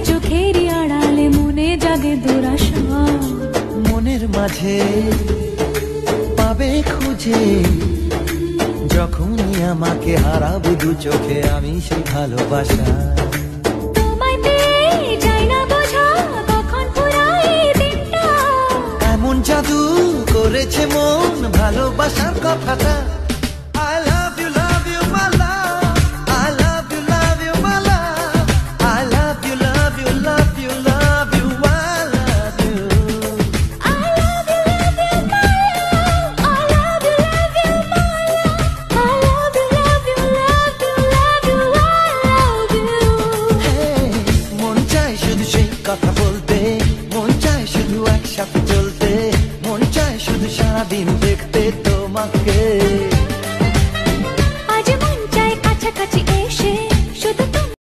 চোখেরই আড়ালে মনে জাগে দুরাশা, মনের মাঝে পাবে খুঁজে যখনই আমাকে হারাবে দু চোখে আমি সেই ভালোবাসা। তোমায় পেয়ে যাই না বোঝা কখন ফুরায় দিনটা, এমন জাদু করেছে মন ভালোবাসার কথাটা। I love you, love you, my love. I love you, love you, my love. I love you, love you, love you, love you, I love you. I love you, love you, my love. I love you, love you, my love. I love you, love you, love you, love you, I love you. Hey, মন চায় শুধু সেই কথা বলতে, মন চায় শুধু একসাথে চলতে, মন চায় শুধু সারাদিন দেখতে তোমাকে।